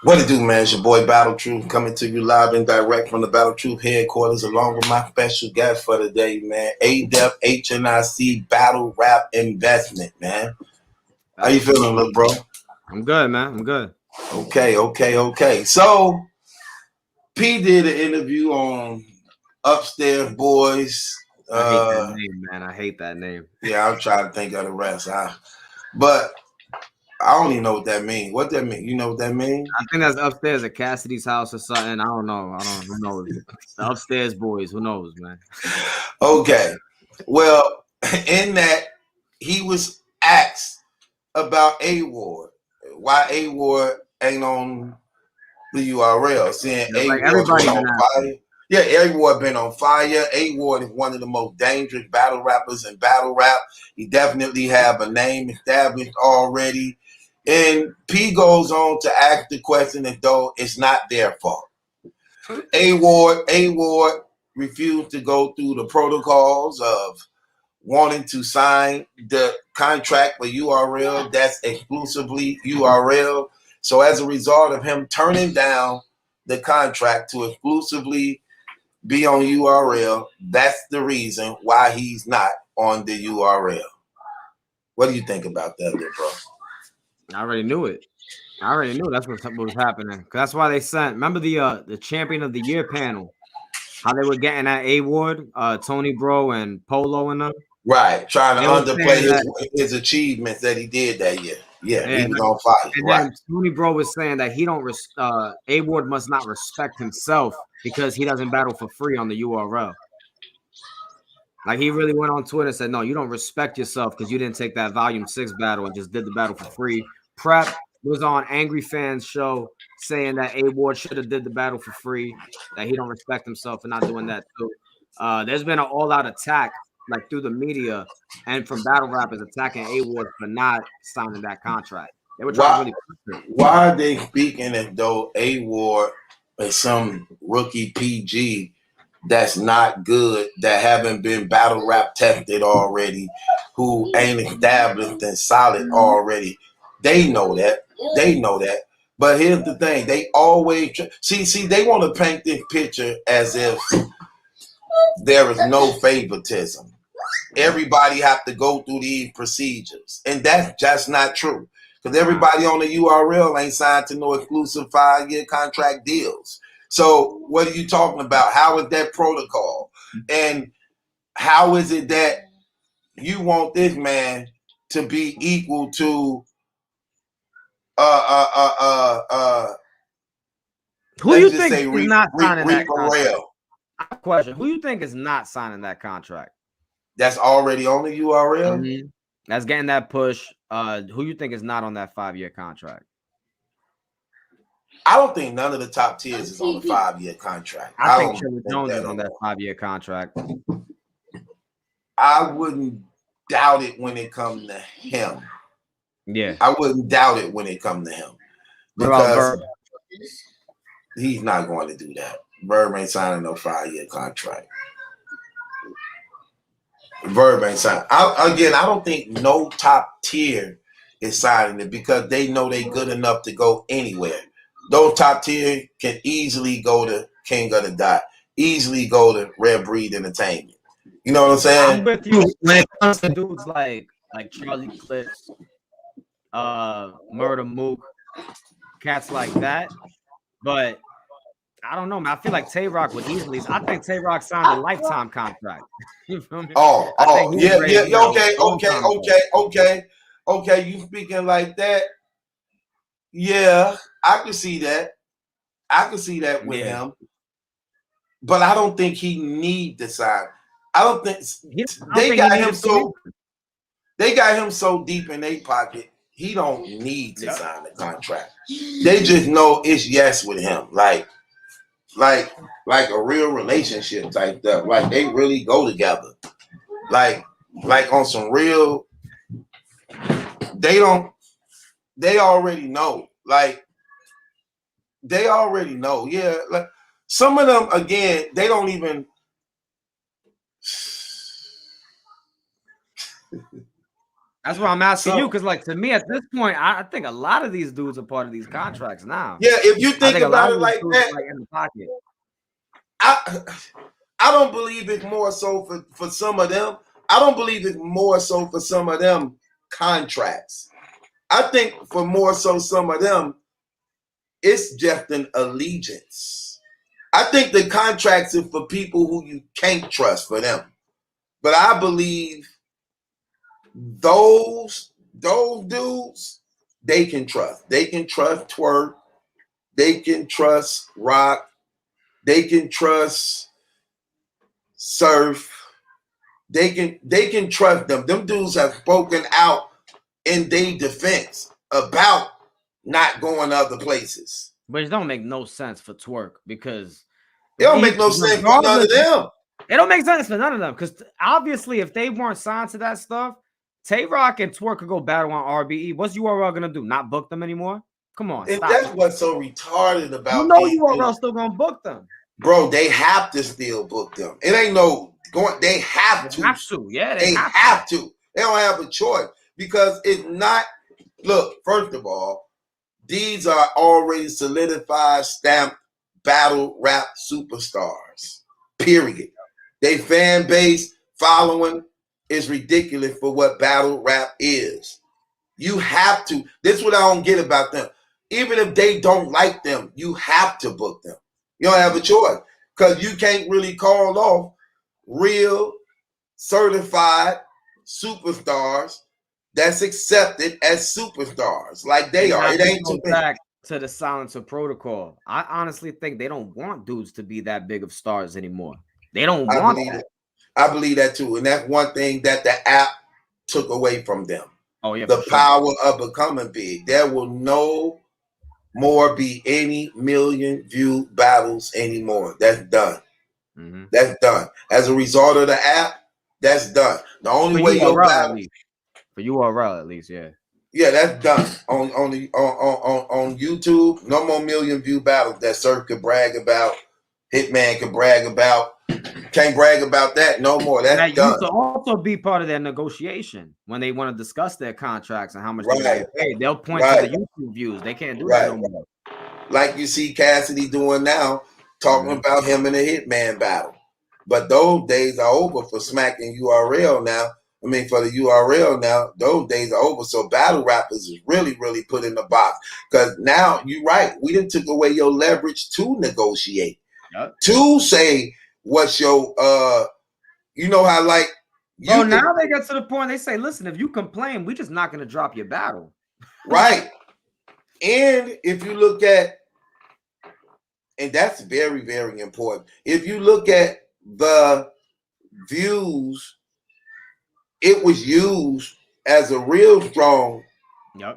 What it do, man? It's your boy Battle Truth coming to you live and direct from the Battle Truth headquarters, along with my special guest for the day, man. ADEPT HNIC Battle Rap Investment, man. How you feeling, little bro? I'm good, man. I'm good. Okay. So P did an interview on Upstairs Boys. I hate that name, man. I hate that name. Yeah, I'm trying to think of the rest. But I don't even know what that means. What that mean? You know what that means? I think that's upstairs at Cassidy's house or something. I don't know. Who knows? The Upstairs Boys. Who knows, man? Okay. Well, in that, he was asked about A-Ward. Why A-Ward ain't on the URL? Saying Like A-Ward's everybody been on fire. Yeah, A-Ward been on fire. A-Ward is one of the most dangerous battle rappers in battle rap. He definitely have a name established already. And P goes on to ask the question as though it's not their fault. A-Ward refused to go through the protocols of wanting to sign the contract for URL that's exclusively URL. So as a result of him turning down the contract to exclusively be on URL, that's the reason why he's not on the URL. What do you think about that, little bro? I already knew it. I already knew that's what was happening. That's why they sent. Remember the Champion of the Year panel? How they were getting at A-Ward, Tony Bro and Polo and them. Right, trying to underplay his achievements that he did that year. Yeah, he was on fire. And right. Then Tony Bro was saying that he don't A-Ward must not respect himself because he doesn't battle for free on the URL. Like he really went on Twitter and said, no, you don't respect yourself because you didn't take that Volume 6 battle and just did the battle for free. Prep was on Angry Fans show saying that A-Ward should have did the battle for free, that he don't respect himself for not doing that too. There's been an all-out attack like through the media and from battle rappers attacking A-Ward for not signing that contract. They were trying why are they speaking as though A-Ward is some rookie PG that's not good, that haven't been battle rap tested already, who ain't established and solid already? They know that. But here's the thing. They always see they want to paint this picture as if there is no favoritism. Everybody have to go through these procedures. And that's just not true. Because everybody on the URL ain't signed to no exclusive 5-year contract deals. So what are you talking about? How is that protocol? And how is it that you want this man to be equal to who you think is not signing that contract? Question: who you think is not signing that contract? That's already on the URL. Mm-hmm. That's getting that push. Who you think is not on that 5-year contract? I don't think none of the top tiers is on the 5-year contract. I think Trevor Jones is on that 5-year contract. I wouldn't doubt it when it comes to him. Yeah, I wouldn't doubt it when it comes to him because he's not going to do that. Verb ain't signing no 5-year contract. Verb ain't signing. I don't think no top tier is signing it because they know they good enough to go anywhere. Those top tier can easily go to King of the Dot, easily go to Red Breed Entertainment. You know what I'm saying? I'm with you when it comes to dudes like Charlie Clips, Murder Mook, cats like that. But I don't know, man. I feel like Tay Rock would easily. I think Tay Rock signed a lifetime contract. You feel me? Okay. You speaking like that? Yeah, I can see that. With him. But I don't think he need to sign. I don't think they got him so deep in their pocket. He don't need to sign the contract. They just know it's yes with him. Like a real relationship type stuff. Like they really go together. Like on some real. They already know. They already know. Yeah. Like some of them, again, they don't even. That's why I'm asking So, you, because like to me at this point, I think a lot of these dudes are part of these contracts now. yeah, if you I think think a lot about of it these like dudes that, are like in the pocket. I don't believe it's more so for some of them. I don't believe it's more so for some of them contracts. I think for more so some of them, it's just an allegiance. I think the contracts are for people who you can't trust for them. But I believe those dudes, they can trust. They can trust Twerk. They can trust Rock. They can trust Surf. They can trust them. Them dudes have spoken out in their defense about not going other places. But it don't make no sense for Twerk because It don't make no sense for none of them. It don't make sense for none of them because obviously if they weren't signed to that stuff, Tay-Rock and Twerk could go battle on RBE. What's URL gonna do? Not book them anymore? Come on, And stop that's it. what's so retarded about You know these URL dudes. still gonna book them. Bro, they have to still book them. It ain't no going. They have to. Yeah, They have to. They don't have a choice because it's not. Look, first of all, these are already solidified, stamped battle rap superstars. Period. They fan base following is ridiculous for what battle rap is. You have to. This is what I don't get about them. Even if they don't like them, you have to book them. You don't have a choice because you can't really call off real certified superstars that's accepted as superstars like they are. It ain't too back to the Silencer protocol. I honestly think they don't want dudes to be that big of stars anymore. They don't want that. I believe that too. And that's one thing that the app took away from them. Oh, yeah. The power of becoming big. There will no more be any million view battles anymore. That's done. Mm-hmm. That's done. As a result of the app, that's done. The only way your battle for URL at least, yeah. Yeah, that's done. On YouTube, no more million view battles that Surf could brag about, Hitman could brag about. Can't brag about that no more. That's done. Used to also be part of their negotiation when they want to discuss their contracts and how much they get paid. They'll point to the YouTube views. They can't do that no more. Like you see Cassidy doing now, talking about him in a Hitman battle. But those days are over for smacking URL now. I mean, for the URL now, those days are over. So battle rappers is really, really put in the box. Because now, you're right, we done took away your leverage to negotiate. To say what's your, you know how like. Bro, now they get to the point, they say, listen, if you complain, we're just not going to drop your battle. Right. And if you look at, and that's very, very important. If you look at the views, it was used as a real strong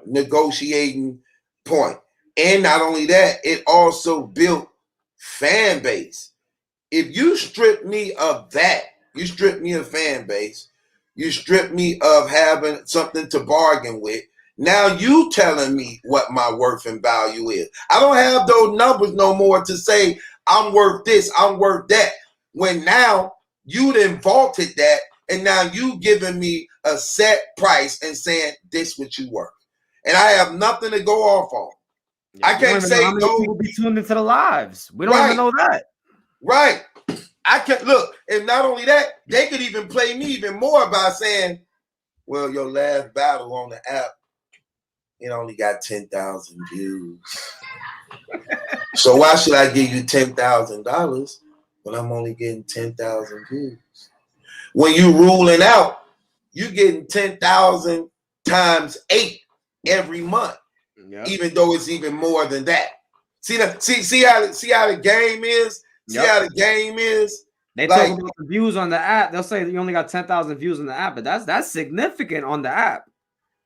negotiating point. And not only that, it also built fan base. If you strip me of that, you strip me of fan base, you strip me of having something to bargain with. Now you telling me what my worth and value is. I don't have those numbers no more to say I'm worth this, I'm worth that. When now you done vaulted that, and now you giving me a set price and saying this what you worth. And I have nothing to go off on. Yeah, I can't say how many people be tuned into the lives. We don't even know that. Right. I can look, and not only that, they could even play me even more by saying, well, your last battle on the app, it only got 10,000 views. So why should I give you $10,000 when I'm only getting 10,000 views? When you ruling out, you getting 10,000 times 8 every month, even though it's even more than that. See how the game is. See how the game is. They talk about the views on the app. They'll say that you only got 10,000 views on the app, but that's significant on the app.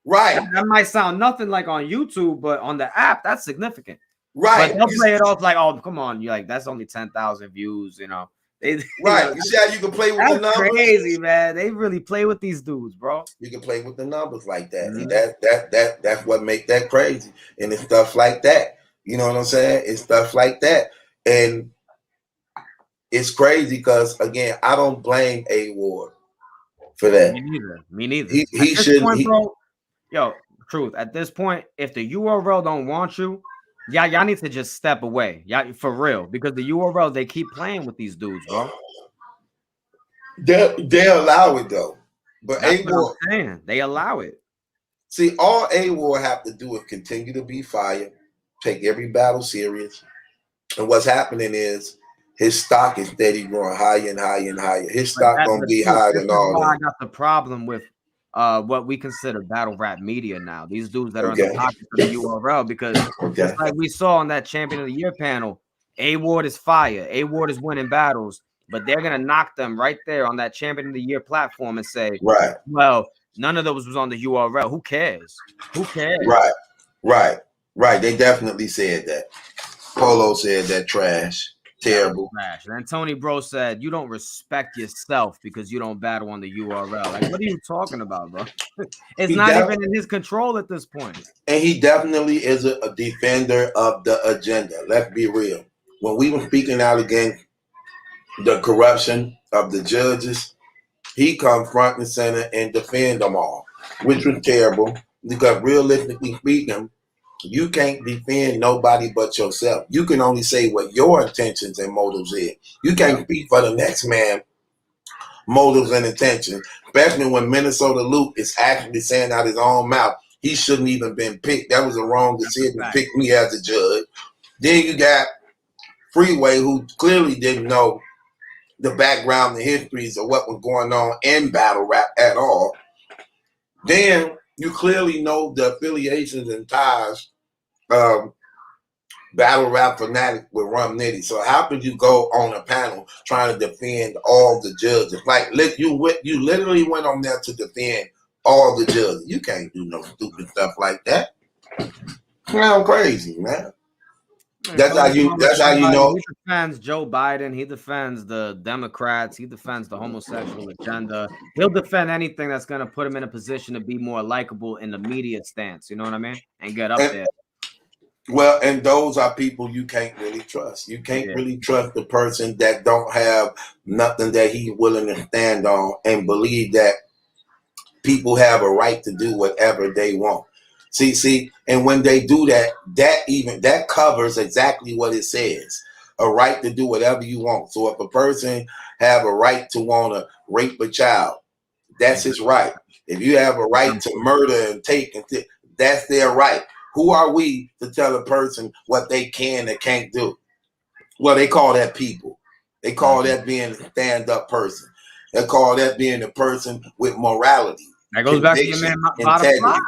Right. That might sound nothing like on YouTube, but on the app, that's significant. Right. But they'll play it off like, oh, come on, you're like, that's only 10,000 views, you know. Right. You see how you can play with the numbers? That's crazy, man. They really play with these dudes, bro. You can play with the numbers like that. And that's what makes that crazy. And it's stuff like that. You know what I'm saying? It's stuff like that. And it's crazy because, again, I don't blame A Ward for that. Me neither. Me neither. At He this shouldn't. point, bro, yo, truth. At this point, if the URL don't want you, y'all need to just step away. Yeah, for real. Because the URL, they keep playing with these dudes, bro. They allow it though. But That's A what I'm Ward, saying. They allow it. see, all A Ward have to do is continue to be fire, take every battle serious. And what's happening is his stock is steady growing higher and higher and higher. His But stock that, gonna but be truth, higher this than is all why I that. got the problem with what we consider battle rap media now. These dudes that are in the Okay. pockets of the URL, because just like we saw on that Champion of the Year panel, A Ward is fire. A Ward is winning battles, but they're gonna knock them right there on that Champion of the Year platform and say, Right. well, none of those was on the URL. Who cares? Who cares? Right. Right. Right. They definitely said that. Polo said that trash. Terrible. Trash. And then Tony Bro said, you don't respect yourself because you don't battle on the URL. Like, what are you talking about, bro? It's not even in his control at this point. And he definitely is a defender of the agenda. Let's be real. When we were speaking out against the corruption of the judges, he come front and center and defend them all, which was terrible because realistically speaking, you can't defend nobody but yourself. You can only say what your intentions and motives is. You can't speak for the next man motives and intentions, especially when Minnesota Luke is actually saying out his own mouth, he shouldn't even been picked. That was a wrong decision to pick me as a judge. Then you got Freeway, who clearly didn't know the background and histories of what was going on in battle rap at all. Then you clearly know the affiliations and ties of battle rap fanatic with Rum Nitty. So how could you go on a panel trying to defend all the judges? Like you literally went on there to defend all the judges. You can't do no stupid stuff like that. Sound crazy, man. That's how you know. He defends Joe Biden. He defends the Democrats. He defends the homosexual agenda. He'll defend anything that's going to put him in a position to be more likable in the media stance. You know what I mean? And get up there. Well, and those are people you can't really trust. You can't really trust the person that don't have nothing that he's willing to stand on and believe that people have a right to do whatever they want. See, and when they do that, that covers exactly what it says. A right to do whatever you want. So if a person have a right to want to rape a child, that's his right. If you have a right to murder and take, that's their right. Who are we to tell a person what they can and can't do? Well, they call that people. They call that being a stand-up person. They call that being a person with morality. That goes back to your man Butterfly.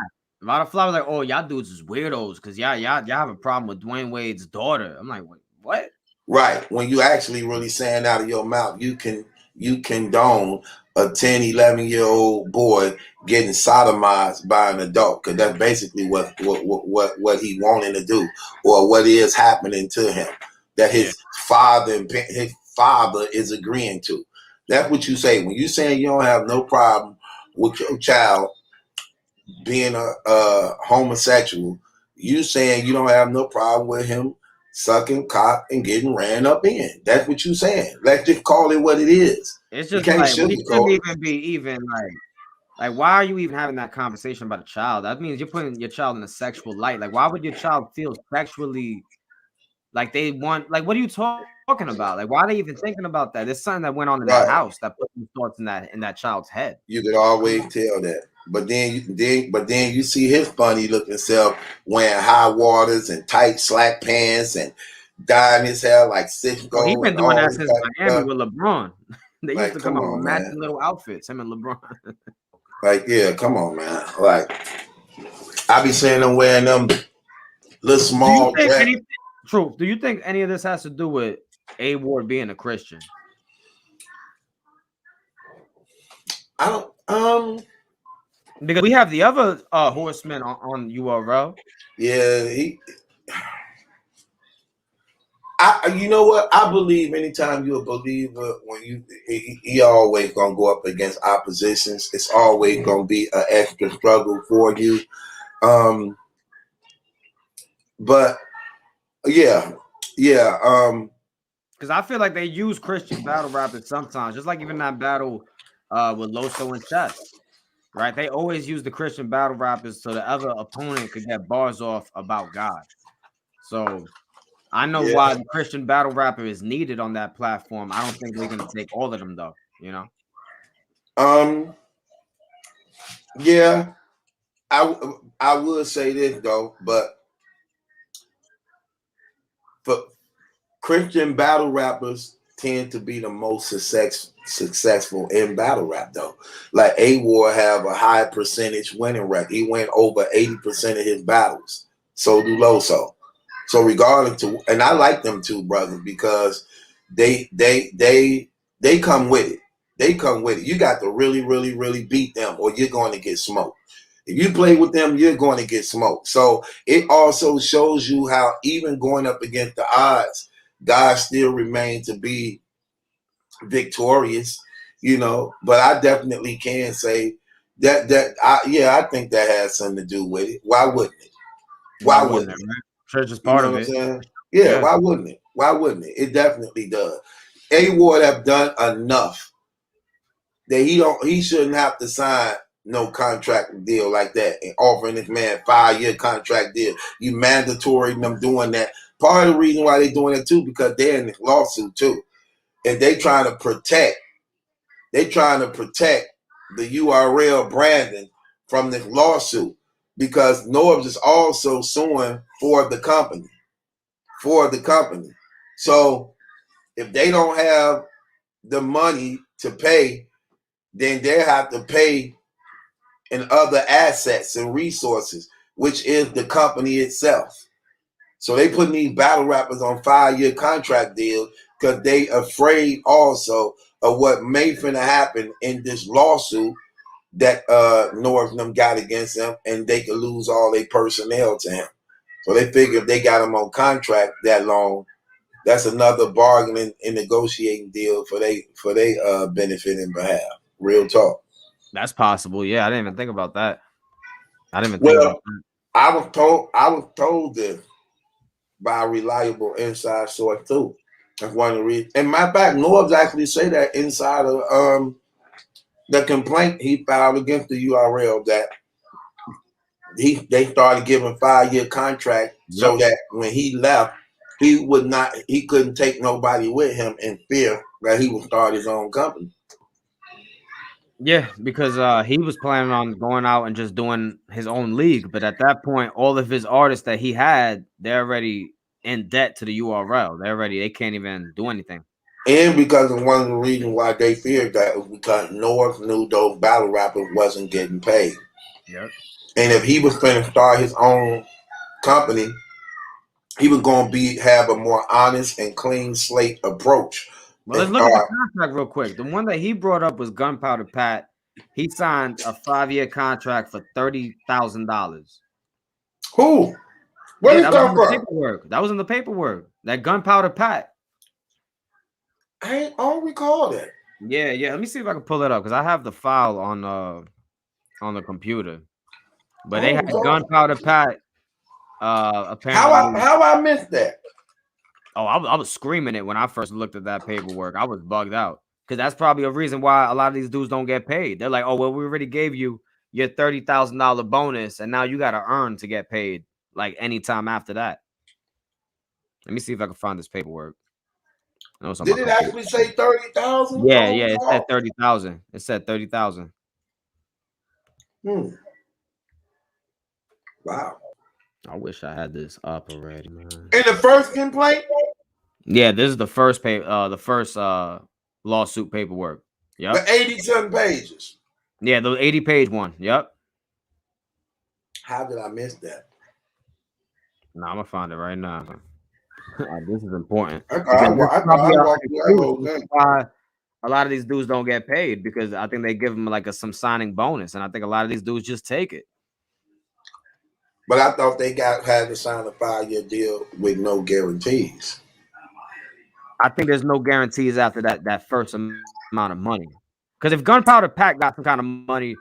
Butterfly was like, "Oh, y'all dudes is weirdos because y'all have a problem with Dwayne Wade's daughter." I'm like, "What?" Right. When you actually really saying out of your mouth, you condone a 10, 11-year-old boy getting sodomized by an adult, because that's basically what he wanting to do, or what is happening to him, that his father is agreeing to. That's what you say. When you saying you don't have no problem with your child being a homosexual, you saying you don't have no problem with him sucking cock and getting ran up in. That's what you saying. Let's just call it what it is. It's just like, we shouldn't even be like, why are you even having that conversation about a child? That means you're putting your child in a sexual light. Like, why would your child feel sexually like they want? Like, what are you talking about? Like, why are they even thinking about that? There's something that went on in that house that put these thoughts in that child's head. You could always tell that. But then you see his funny looking self wearing high waters and tight slack pants and dyeing his hair like Cisco. He's been doing that since Miami with LeBron. They used to come up with matching little outfits, him and LeBron. Like, yeah, come on, man. Like, I be seeing them wearing them little small dress. Truth, do you think any of this has to do with A Ward being a Christian? I don't. Because we have the other horseman on URL. Yeah, you know what? I believe anytime you're a believer, when he always gonna go up against oppositions. It's always gonna be an extra struggle for you. But yeah. Because I feel like they use Christian battle rappers sometimes, just like even that battle with Loso and Chess. Right? They always use the Christian battle rappers so the other opponent could get bars off about God. So I know Yeah. why the Christian battle rapper is needed on that platform. I don't think they're gonna take all of them though, you know. Yeah, I would say this though, but for Christian battle rappers tend to be the most successful in battle rap though. Like A War have a high percentage winning record. He went over 80% of his battles. So do Loso. So regardless to, and I like them two brothers because they come with it. They come with it. You got to really, really, really beat them or you're going to get smoked. If you play with them, you're going to get smoked. So it also shows you how even going up against the odds, God still remained to be victorious, you know. But I definitely can say I think that has something to do with it. Why wouldn't it? Why Why wouldn't wouldn't it, it? right? Church is You part know of what I'm it. saying? Yeah, Yeah. why wouldn't it? Why wouldn't it? It definitely does. A Ward have done enough that he shouldn't have to sign no contract deal like that and offering this man 5-year contract deal. You mandatory them doing that. Part of the reason why they're doing it too, because they're in this lawsuit too. And they trying to protect the URL branding from this lawsuit because Norbs is also suing for the company. So if they don't have the money to pay, then they have to pay in other assets and resources, which is the company itself. So they putting these battle rappers on 5-year contract deals because they afraid also of what may finna happen in this lawsuit that North and them got against them, and they could lose all their personnel to him. So they figure if they got him on contract that long, that's another bargaining and negotiating deal for they benefit and behalf. Real talk. That's possible. Yeah, I didn't even think about that. I didn't even think about Well, that. I was told this by a reliable inside source too. That's one of the reasons. And matter of fact, Norbs actually say that inside of the complaint he filed against the URL that they started giving 5-year contract so Yep. that when he left, he couldn't take nobody with him in fear that he would start his own company. Yeah, because he was planning on going out and just doing his own league, but at that point, all of his artists that he had, they're already in debt to the URL. They can't even do anything. And because of one of the reasons why they feared that was because North knew those battle rappers wasn't getting paid. Yep. And if he was going to start his own company, he was going to have a more honest and clean slate approach. Well, And let's look at the start. contract real quick. The one that he brought up was Gunpowder Pat. He signed a 5-year contract for $30,000. Who? Where Yeah, did that it was in come the from? paperwork. That was in the paperwork. That Gunpowder Pat. I don't recall that. Yeah. Let me see if I can pull it up because I have the file on the computer. But they had Gunpowder Pat. Apparently, How I missed that? oh, I was screaming it when I first looked at that paperwork. I was bugged out because that's probably a reason why a lot of these dudes don't get paid. They're like, oh, well, we already gave you your $30,000 bonus, and now you got to earn to get paid like anytime after that. Let me see if I can find this paperwork. I know it's on my Did it computer. actually say 30,000? Yeah, it said 30,000. It said 30,000. Wow. I wish I had this up already, man. In the first complaint? Yeah, this is the first lawsuit paperwork. Yep. The 87 pages. Yeah, the 80-page one. Yep. How did I miss that? No, I'm gonna find it right now. This is important. I walked through that whole thing. Why a lot of these dudes don't get paid because I think they give them like some signing bonus, and I think a lot of these dudes just take it. But I thought they had to sign a 5-year deal with no guarantees. I think there's no guarantees after that first amount of money. Because if Gunpowder Pack got some kind of money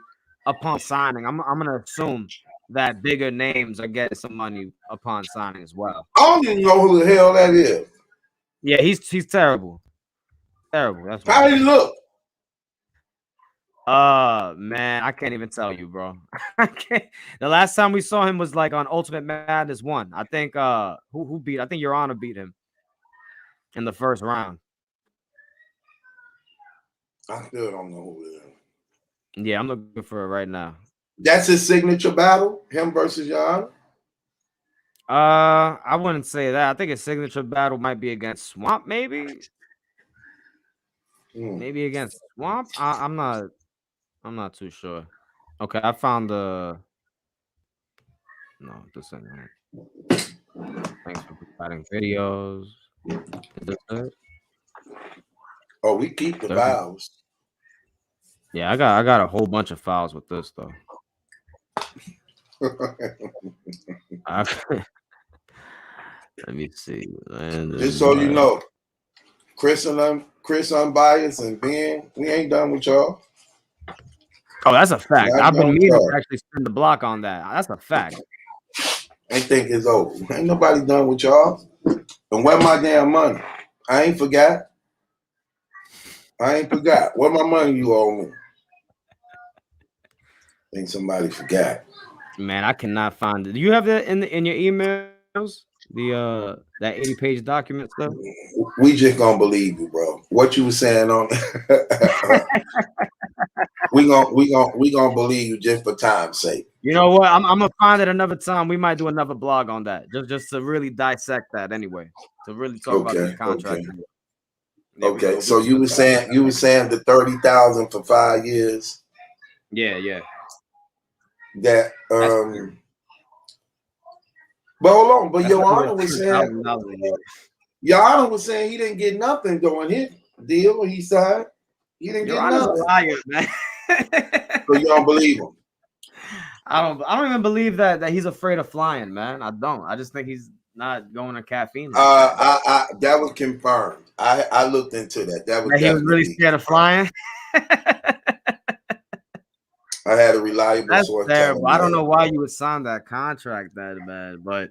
upon signing, I'm gonna assume that bigger names are getting some money upon signing as well. I don't even know who the hell that is. Yeah, he's terrible. Terrible. That's how he look. Man, I can't even tell you, bro. I can't. The last time we saw him was like on Ultimate Madness 1. I think who beat? I think Your Honor beat him in the first round. I still don't know who it is. Yeah, I'm looking for it right now. That's his signature battle, him versus Your Honor? I wouldn't say that. I think his signature battle might be against Swamp, maybe. Maybe against Swamp. I'm not too sure. Okay, I found the. No, this ain't it. Thanks for providing videos. Is this it? Oh, we keep the files. Yeah, I got a whole bunch of files with this though. Let me see. Just so you know, Chris Unbiased and Ben, we ain't done with y'all. Oh, that's a fact. I've been meaning to actually spin the block on that. That's a fact. I think it's over. Ain't nobody done with y'all. And where my damn money? I ain't forgot. Where my money you owe me? I think somebody forgot. Man, I cannot find it. Do you have that in your emails? The that 80-page document stuff? We just gonna believe you, bro. What you were saying on we gonna believe you just for time's sake. You know what? I'm gonna find it another time. We might do another blog on that. Just to really dissect that anyway. To really talk about these contracts. Okay. Okay. So you were saying the 30,000 for 5 years. Yeah. That but hold on, but Your Honor was saying he didn't get nothing during his deal he signed. He didn't get nothing. A liar, man. So you don't believe him? I don't even believe that he's afraid of flying, man. I don't. I just think he's not going to caffeine. That was confirmed. I looked into that. That was he was really scared of flying. I had a reliable source. Terrible. I don't know why you would sign that contract that bad, but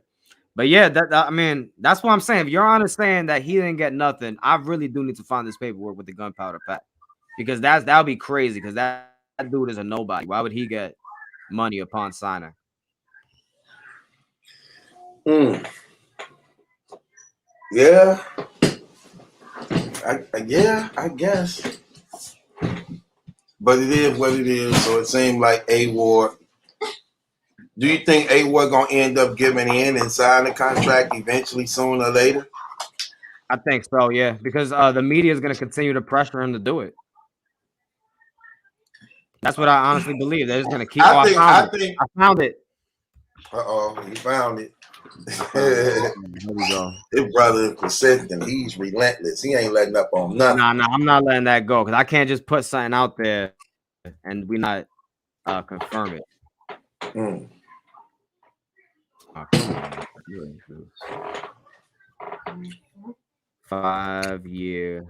yeah, I mean, that's what I'm saying. If Your Honor saying that he didn't get nothing, I really do need to find this paperwork with the gunpowder pack, because that would be crazy. Because that dude is a nobody. Why would he get money upon signing? Yeah. I guess. But it is what it is. So it seemed like A Ward. Do you think A Ward gonna end up giving in and sign the contract eventually, sooner or later? I think so, yeah, because the media is gonna continue to pressure him to do it. That's what I honestly believe. They're just gonna keep. I found it. You found it. Here we go. His brother is persistent. He's relentless. He ain't letting up on nothing. No, I'm not letting that go, because I can't just put something out there and we not confirm it. Oh, come on. 5 year.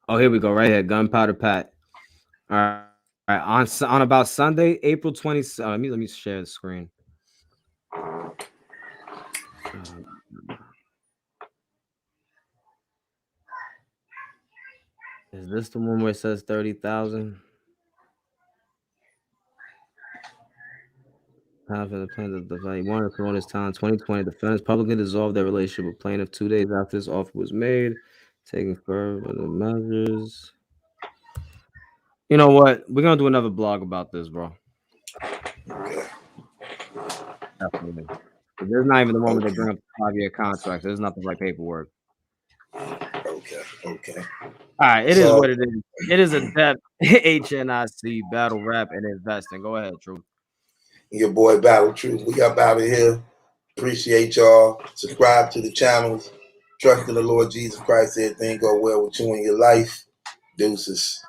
Oh, here we go. Right here, gunpowder pack. All right. On about Sunday, April 20th. Let me share the screen. Is this the one where it says 30,000? For the plaintiff, the value wanted to promote his time. 2020, defendants publicly dissolved their relationship with plaintiff 2 days after this offer was made, taking further measures. You know what? We're gonna do another blog about this, bro. Okay. Definitely. There's not even the moment they bring up the 5-year contract. There's nothing like paperwork. Okay. All right, it is what it is. It is ADEPT, HNIC, battle rap, and investing. Go ahead, Truth. Your boy Battle Truth. We up out of here. Appreciate y'all. Subscribe to the channels. Trust in the Lord Jesus Christ. Everything go well with you in your life. Deuces.